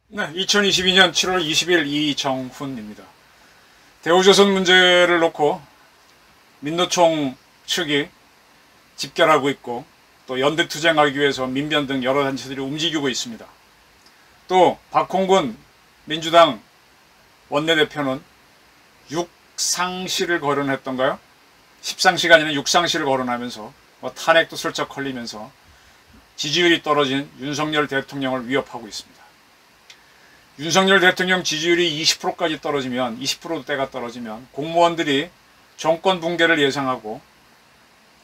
네, 2022년 7월 20일 이정훈입니다. 대우조선 문제를 놓고 민노총 측이 집결하고 있고, 또 연대투쟁하기 위해서 민변 등 여러 단체들이 움직이고 있습니다. 또 박홍근 민주당 원내대표는 육상시를 거론했던가요? 10상시가 아니라 육상시를 거론하면서 탄핵도 슬쩍 걸리면서 지지율이 떨어진 윤석열 대통령을 위협하고 있습니다. 윤석열 대통령 지지율이 20%까지 떨어지면, 20%대가 떨어지면 공무원들이 정권 붕괴를 예상하고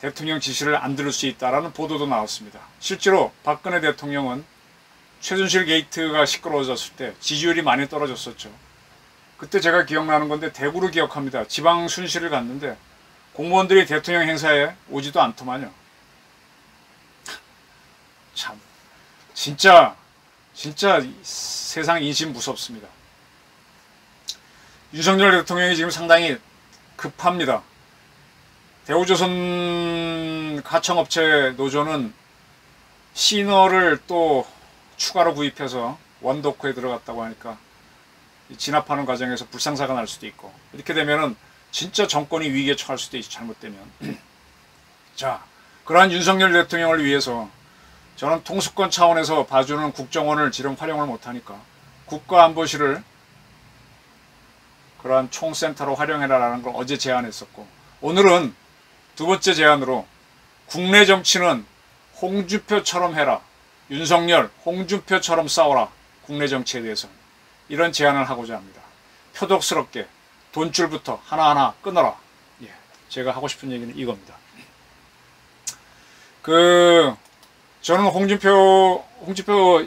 대통령 지시를 안 들을 수 있다라는 보도도 나왔습니다. 실제로 박근혜 대통령은 최순실 게이트가 시끄러워졌을 때 지지율이 많이 떨어졌었죠. 그때 제가 기억나는 건데 대구를 기억합니다. 지방 순시를 갔는데 공무원들이 대통령 행사에 오지도 않더만요. 참 진짜 세상 인심 무섭습니다. 윤석열 대통령이 지금 상당히 급합니다. 대우조선 가청업체 노조는 시너를 또 추가로 구입해서 원덕후에 들어갔다고 하니까 진압하는 과정에서 불상사가 날 수도 있고, 이렇게 되면은 진짜 정권이 위기에 처할 수도 있죠, 잘못되면. 자, 그러한 윤석열 대통령을 위해서 저는 통수권 차원에서 봐주는 국정원을 지금 활용을 못하니까 국가안보실을 그러한 총센터로 활용해라라는 걸 어제 제안했었고, 오늘은 두 번째 제안으로 국내 정치는 홍준표처럼 해라. 윤석열, 홍준표처럼 싸워라. 국내 정치에 대해서. 이런 제안을 하고자 합니다. 표독스럽게 돈줄부터 하나하나 끊어라. 예, 제가 하고 싶은 얘기는 이겁니다. 저는 홍준표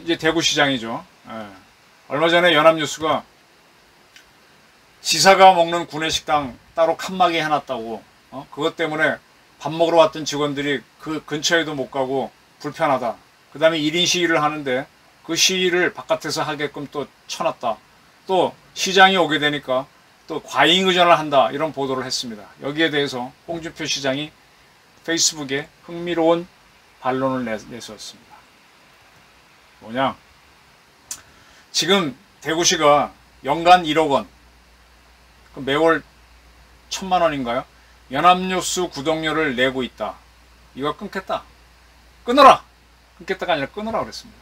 이제 대구시장이죠. 예. 얼마 전에 연합뉴스가 지사가 먹는 구내식당 따로 칸막이 해놨다고, 그것 때문에 밥 먹으러 왔던 직원들이 그 근처에도 못 가고 불편하다. 그 다음에 1인 시위를 하는데 그 시위를 바깥에서 하게끔 또 쳐놨다. 또 시장이 오게 되니까 또 과잉 의전을 한다. 이런 보도를 했습니다. 여기에 대해서 홍준표 시장이 페이스북에 흥미로운 반론을 내세웠습니다. 뭐냐? 지금 대구시가 연간 1억 원, 매월 1,000만 원인가요? 연합뉴스 구독료를 내고 있다. 이거 끊겠다. 끊어라! 끊겠다가 아니라 끊으라 그랬습니다.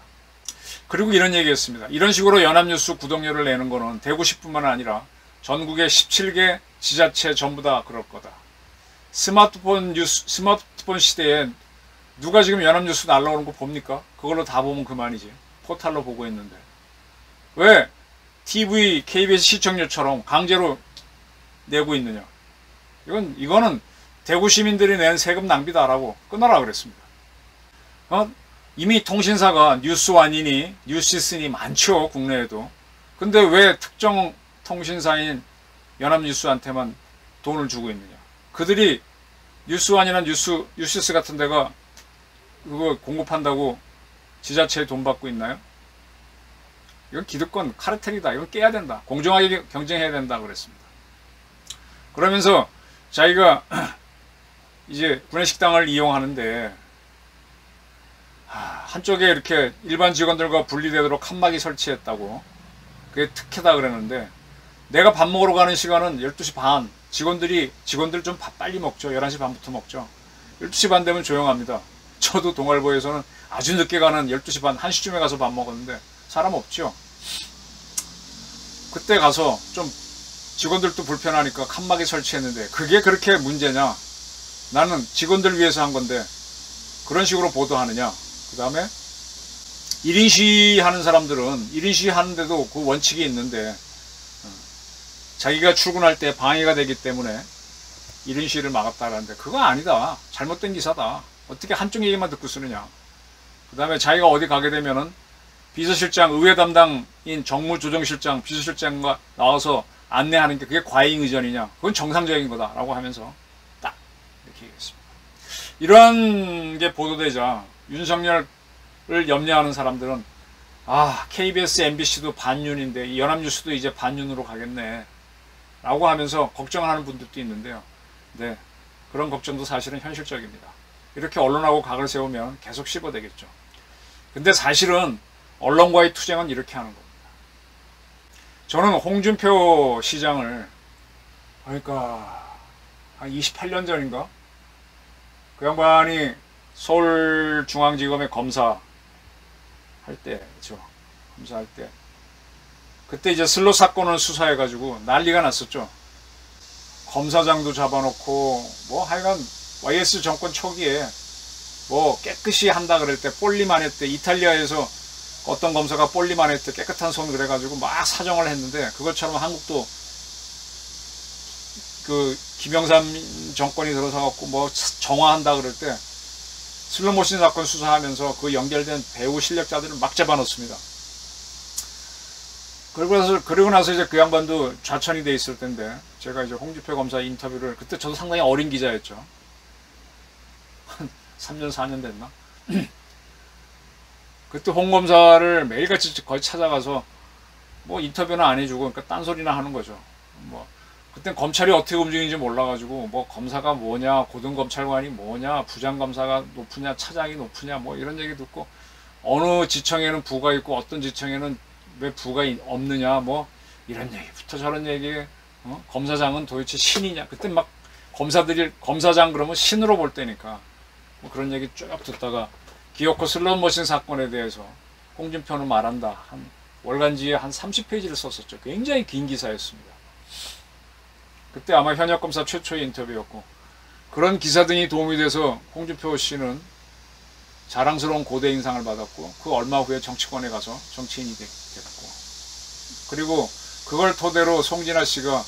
그리고 이런 얘기했습니다. 이런 식으로 연합뉴스 구독료를 내는 거는 대구시뿐만 아니라 전국의 17개 지자체 전부 다 그럴 거다. 스마트폰 시대에 누가 지금 연합뉴스 날라오는 거 봅니까? 그걸로 다 보면 그만이지. 포탈로 보고 있는데. 왜 TV, KBS 시청료처럼 강제로 내고 있느냐. 이거는 대구 시민들이 내는 세금 낭비다라고 끊어라 그랬습니다. 이미 통신사가 뉴스원이니 뉴시스니 많죠, 국내에도. 근데 왜 특정 통신사인 연합뉴스한테만 돈을 주고 있느냐. 그들이 뉴스원이나 뉴시스 같은 데가 그거 공급한다고 지자체에 돈 받고 있나요? 이건 기득권 카르텔이다. 이건 깨야 된다. 공정하게 경쟁해야 된다 그랬습니다. 그러면서 자기가 이제 구내식당을 이용하는데 한쪽에 이렇게 일반 직원들과 분리되도록 칸막이 설치했다고, 그게 특혜다 그랬는데, 내가 밥 먹으러 가는 시간은 12시 반, 직원들 좀 밥 빨리 먹죠. 11시 반부터 먹죠. 12시 반 되면 조용합니다. 저도 동아일보에서는 아주 늦게 가는 12시 반, 1시쯤에 가서 밥 먹었는데 사람 없죠. 그때 가서 좀 직원들도 불편하니까 칸막이 설치했는데 그게 그렇게 문제냐. 나는 직원들 위해서 한 건데 그런 식으로 보도하느냐. 그 다음에 1인 시위 하는 사람들은 1인 시위 하는데도 그 원칙이 있는데 자기가 출근할 때 방해가 되기 때문에 1인 시위를 막았다라는데 그거 아니다. 잘못된 기사다. 어떻게 한쪽 얘기만 듣고 쓰느냐. 그 다음에 자기가 어디 가게 되면은 비서실장, 의회 담당인 정무조정실장, 비서실장과 나와서 안내하는 게 그게 과잉 의전이냐. 그건 정상적인 거다라고 하면서 딱 이렇게 얘기했습니다. 이런 게 보도되자 윤석열을 염려하는 사람들은 KBS, MBC도 반윤인데 이 연합뉴스도 이제 반윤으로 가겠네 라고 하면서 걱정하는 분들도 있는데요. 네, 그런 걱정도 사실은 현실적입니다. 이렇게 언론하고 각을 세우면 계속 씹어대겠죠. 근데 사실은 언론과의 투쟁은 이렇게 하는 겁니다. 저는 홍준표 시장을, 그러니까 한 28년 전인가? 그 양반이 서울중앙지검의 검사 할 때죠. 검사할 때. 그때 이제 슬롯 사건을 수사해가지고 난리가 났었죠. 검사장도 잡아놓고, 뭐 하여간 YS 정권 초기에 뭐 깨끗이 한다 그럴 때, 볼리만 했대. 이탈리아에서 어떤 검사가 볼리만 했대. 깨끗한 손 그래가지고 막 사정을 했는데, 그것처럼 한국도 그 김영삼 정권이 들어서갖고 뭐 정화한다 그럴 때 슬롯모신 사건 수사하면서 그 연결된 배우 실력자들을 막 잡아놓습니다. 그리고 나서 이제 그 양반도 좌천이 돼 있을 텐데, 제가 이제 홍준표 검사 인터뷰를, 그때 저도 상당히 어린 기자였죠. 한 3년 4년 됐나? 그때 홍 검사를 매일같이 거의 찾아가서 뭐 인터뷰는 안 해주고, 그러니까 딴소리나 하는 거죠. 뭐 그땐 검찰이 어떻게 움직이는지 몰라가지고, 뭐 검사가 뭐냐, 고등검찰관이 뭐냐, 부장검사가 높으냐, 차장이 높으냐, 뭐 이런 얘기 듣고, 어느 지청에는 부가 있고 어떤 지청에는 왜 부가 없느냐, 뭐 이런 얘기부터 저런 얘기. 검사장은 도대체 신이냐. 그때 막 검사들이 검사장 그러면 신으로 볼 때니까 뭐 그런 얘기 쭉 듣다가, 기어코 슬롯머신 사건에 대해서 홍준표는 말한다, 한 월간지에 한 30페이지를 썼었죠. 굉장히 긴 기사였습니다. 그때 아마 현역 검사 최초의 인터뷰였고, 그런 기사 등이 도움이 돼서 홍준표 씨는 자랑스러운 고대 인상을 받았고, 그 얼마 후에 정치권에 가서 정치인이 됐고, 그리고 그걸 토대로 송진아 씨가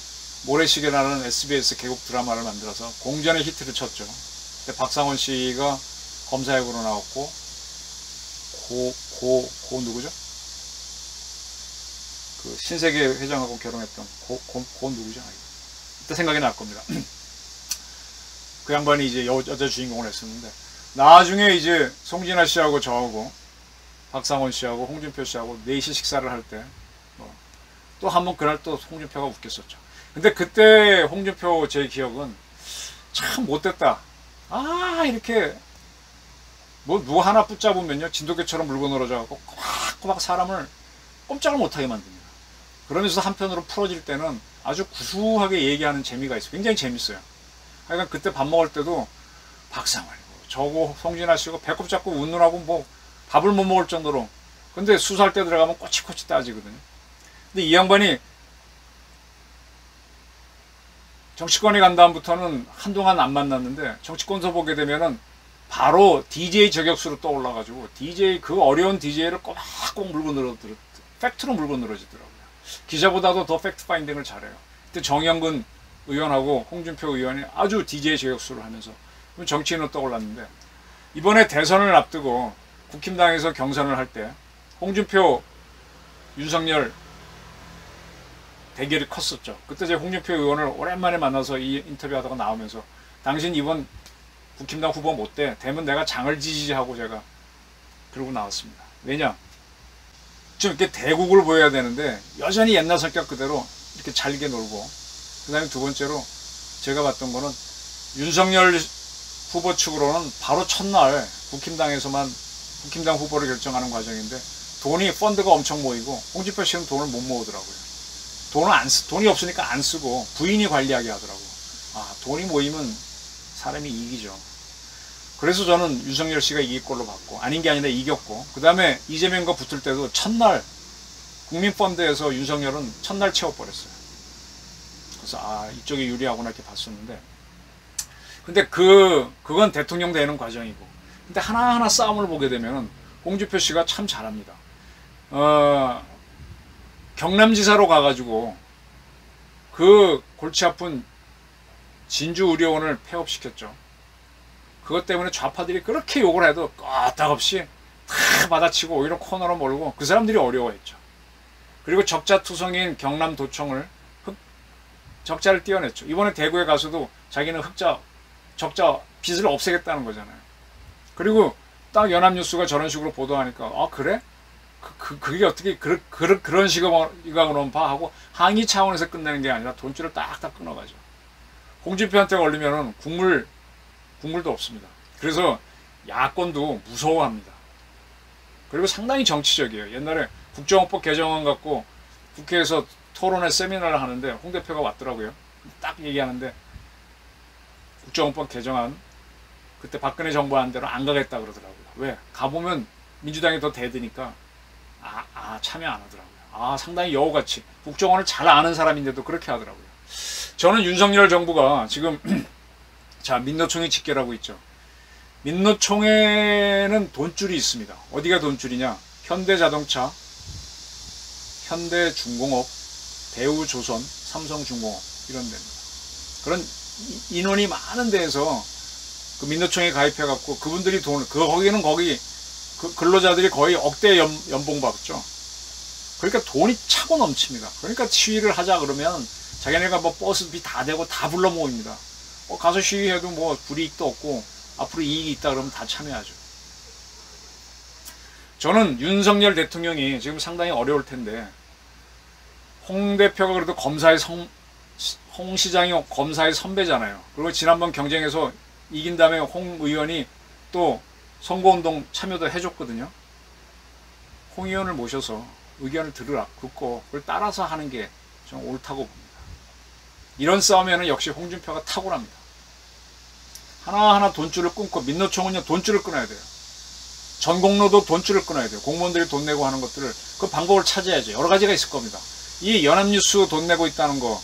모래시계라는 SBS 개국 드라마를 만들어서 공전의 히트를 쳤죠. 그때 박상원 씨가 검사역으로 나왔고, 누구죠? 그 신세계 회장하고 결혼했던 누구죠? 그때 생각이 날 겁니다. 그 양반이 이제 여자 주인공을 했었는데, 나중에 이제 송진아 씨하고 저하고 박상원 씨하고 홍준표 씨하고 4시 식사를 할 때, 또 한 번 그날 또 홍준표가 웃겼었죠. 근데 그때 홍준표 제 기억은 참 못됐다. 이렇게 뭐 누구 하나 붙잡으면요, 진돗개처럼 물고 늘어져갖고 꼬박꼬박 사람을 꼼짝을 못하게 만듭니다. 그러면서 한편으로 풀어질 때는 아주 구수하게 얘기하는 재미가 있어요. 굉장히 재밌어요. 하여간 그때 밥 먹을 때도 박상원, 저고 송진아 씨고 배꼽 잡고 웃느라고 뭐 밥을 못 먹을 정도로. 근데 수사할 때 들어가면 꼬치꼬치 따지거든요. 근데 이 양반이 정치권에 간 다음부터는 한동안 안 만났는데, 정치권서 보게 되면은 바로 DJ 저격수로 떠올라가지고, DJ, 그 어려운 DJ를 꼬박꼬박 물고 늘어지더라고요. 팩트로 물고 늘어지더라고요. 기자보다도 더 팩트 파인딩을 잘해요. 그때 정영근 의원하고 홍준표 의원이 아주 DJ 저격수를 하면서 정치인으로 떠올랐는데, 이번에 대선을 앞두고 국힘당에서 경선을 할 때 홍준표, 윤석열 대결이 컸었죠. 그때 제가 홍준표 의원을 오랜만에 만나서 이 인터뷰하다가 나오면서, 당신 이번 국힘당 후보 못 돼. 되면 내가 장을 지지하고 제가 그러고 나왔습니다. 왜냐? 좀 이렇게 대국을 보여야 되는데 여전히 옛날 성격 그대로 이렇게 잘게 놀고, 그 다음에 두 번째로 제가 봤던 거는 윤석열 후보 측으로는 바로 첫날 국힘당에서만 국힘당 후보를 결정하는 과정인데, 펀드가 엄청 모이고 홍준표 씨는 돈을 못 모으더라고요. 돈이 없으니까 안 쓰고 부인이 관리하게 하더라고. 돈이 모이면 사람이 이기죠. 그래서 저는 윤석열 씨가 이길 걸로 봤고, 아닌 게 아니라 이겼고, 그 다음에 이재명과 붙을 때도 첫날 국민펀드에서 윤석열은 첫날 채워버렸어요. 그래서 이쪽이 유리하구나 이렇게 봤었는데, 근데 그건 대통령 되는 과정이고, 근데 하나하나 싸움을 보게 되면 홍준표 씨가 참 잘합니다. 경남지사로 가가지고 그 골치 아픈 진주의료원을 폐업시켰죠. 그것 때문에 좌파들이 그렇게 욕을 해도 끄떡없이 다 받아치고 오히려 코너로 몰고 그 사람들이 어려워했죠. 그리고 적자투성인 경남도청을 적자를 띄어냈죠. 이번에 대구에 가서도 자기는 적자 빚을 없애겠다는 거잖아요. 그리고 딱 연합뉴스가 저런 식으로 보도하니까 그래? 그게 어떻게 그런 시각으로는 봐 하고 항의 차원에서 끝내는 게 아니라 돈줄을 딱딱 끊어가죠. 홍준표한테 걸리면은 국물도 없습니다. 그래서 야권도 무서워합니다. 그리고 상당히 정치적이에요. 옛날에 국정원법 개정안 갖고 국회에서 토론회 세미나를 하는데 홍 대표가 왔더라고요. 딱 얘기하는데 국정원법 개정안 그때 박근혜 정부 한 대로 안 가겠다 그러더라고요. 왜? 가보면 민주당이 더 대드니까 참여 안 하더라고요. 상당히 여우같이 국정원을 잘 아는 사람인데도 그렇게 하더라고요. 저는 윤석열 정부가 지금 자 민노총이 직결하고 있죠. 민노총에는 돈줄이 있습니다. 어디가 돈줄이냐? 현대자동차, 현대중공업, 대우조선, 삼성중공업 이런 데입니다. 그런 인원이 많은 데에서 그 민노총에 가입해갖고 그분들이 거기는 근로자들이 거의 억대 연봉 받죠. 그러니까 돈이 차고 넘칩니다. 그러니까 시위를 하자 그러면 자기네가 뭐 버스비 다 대고 다 불러 모입니다. 가서 시위해도 뭐 불이익도 없고 앞으로 이익이 있다 그러면 다 참여하죠. 저는 윤석열 대통령이 지금 상당히 어려울 텐데 홍 대표가 그래도 홍 시장이 검사의 선배잖아요. 그리고 지난번 경쟁에서 이긴 다음에 홍 의원이 또 선거운동 참여도 해줬거든요. 홍 의원을 모셔서 의견을 듣고 그걸 따라서 하는 게 좀 옳다고 봅니다. 이런 싸움에는 역시 홍준표가 탁월합니다. 하나하나 돈줄을 끊고 민노총은요 돈줄을 끊어야 돼요. 전공로도 돈줄을 끊어야 돼요. 공무원들이 돈 내고 하는 것들을 그 방법을 찾아야죠. 여러 가지가 있을 겁니다. 이 연합뉴스 돈 내고 있다는 거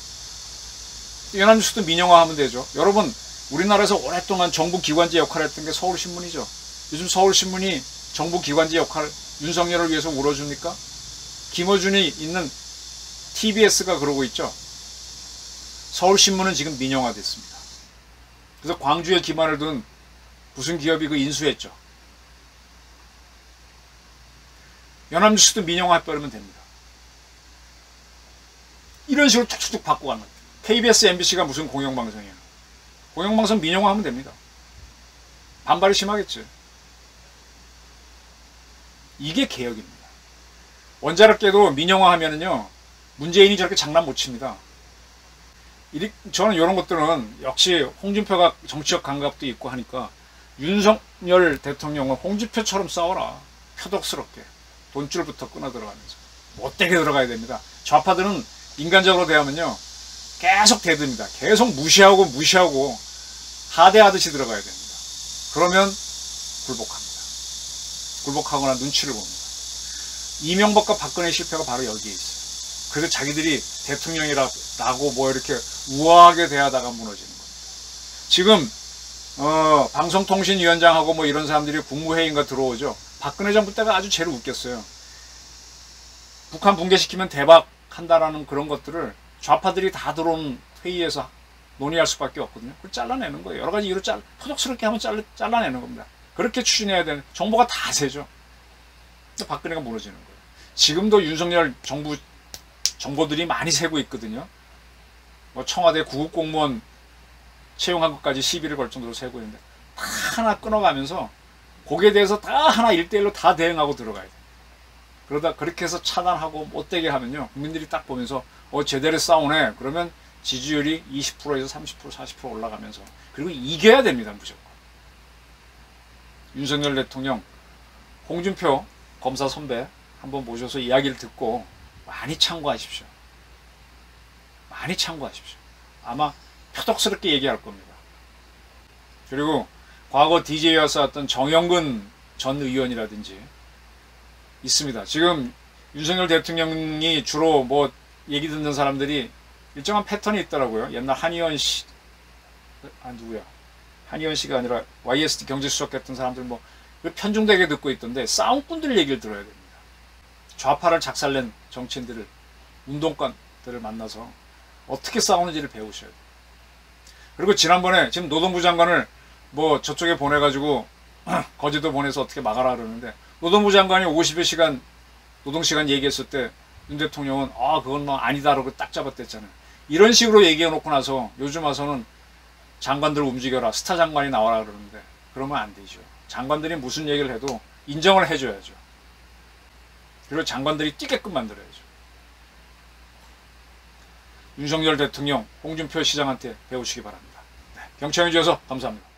연합뉴스도 민영화하면 되죠. 여러분 우리나라에서 오랫동안 정부기관지 역할을 했던 게 서울신문이죠. 요즘 서울신문이 정부기관지 역할 윤석열을 위해서 울어줍니까? 김어준이 있는 TBS가 그러고 있죠. 서울신문은 지금 민영화됐습니다. 그래서 광주에 기반을 둔 무슨 기업이 그 인수했죠. 연합뉴스도 민영화해버리면 됩니다. 이런 식으로 툭툭툭 바꿔가는 거예요. KBS, MBC가 무슨 공영방송이에요. 공영방송 민영화하면 됩니다. 반발이 심하겠지. 이게 개혁입니다. 원자력계도 민영화하면은요 문재인이 저렇게 장난 못 칩니다. 저는 이런 것들은 역시 홍준표가 정치적 감각도 있고 하니까 윤석열 대통령은 홍준표처럼 싸워라. 표독스럽게 돈줄부터 끊어 들어가면서 못되게 들어가야 됩니다. 좌파들은 인간적으로 대하면요 계속 대듭니다. 계속 무시하고 하대하듯이 들어가야 됩니다. 그러면 굴복합니다. 굴복하거나 눈치를 봅니다. 이명박과 박근혜 실패가 바로 여기에 있어요. 그래서 자기들이 대통령이라고 뭐 이렇게 우아하게 대하다가 무너지는 겁니다. 지금 방송통신위원장하고 뭐 이런 사람들이 국무회의인가 들어오죠. 박근혜 정부 때가 아주 제일 웃겼어요. 북한 붕괴시키면 대박한다라는 그런 것들을 좌파들이 다 들어온 회의에서 논의할 수밖에 없거든요. 그걸 잘라내는 거예요. 여러 가지 이유로 표독스럽게 하면 잘라내는 겁니다. 그렇게 추진해야 되는 정보가 다 세죠. 박근혜가 무너지는 거예요. 지금도 윤석열 정부 정보들이 많이 새고 있거든요. 뭐 청와대 구급공무원 채용한 것까지 시비를 걸 정도로 새고 있는데 다 하나 끊어가면서 거기에 대해서 다 하나 1대1로 다 대응하고 들어가야 돼요. 그러다 그렇게 해서 차단하고 못되게 하면요 국민들이 딱 보면서 제대로 싸우네 그러면 지지율이 20%에서 30% 40% 올라가면서 그리고 이겨야 됩니다. 무조건. 윤석열 대통령 홍준표 검사 선배 한번 모셔서 이야기를 듣고 많이 참고하십시오. 많이 참고하십시오. 아마 표독스럽게 얘기할 겁니다. 그리고 과거 DJ와 싸웠던 정영근 전 의원이라든지 있습니다. 지금 윤석열 대통령이 주로 뭐 얘기 듣는 사람들이 일정한 패턴이 있더라고요. 옛날 한의원 씨, 누구야? 한의원 씨가 아니라 YSD 경제수석 했던 사람들 뭐 편중되게 듣고 있던데 싸움꾼들 얘기를 들어야 됩니다. 좌파를 작살낸 정치인들을 운동권들을 만나서 어떻게 싸우는지를 배우셔야 돼요. 그리고 지난번에 지금 노동부 장관을 뭐 저쪽에 보내가지고 거제도 보내서 어떻게 막아라 그러는데 노동부 장관이 50여 시간 노동시간 얘기했을 때 윤 대통령은 그건 뭐 아니다라고 딱 잡아댔잖아요. 이런 식으로 얘기해놓고 나서 요즘 와서는 장관들 움직여라 스타 장관이 나와라 그러는데 그러면 안 되죠. 장관들이 무슨 얘기를 해도 인정을 해줘야죠. 그리고 장관들이 뛰게끔 만들어야죠. 윤석열 대통령, 홍준표 시장한테 배우시기 바랍니다. 네, 경청해 주셔서 감사합니다.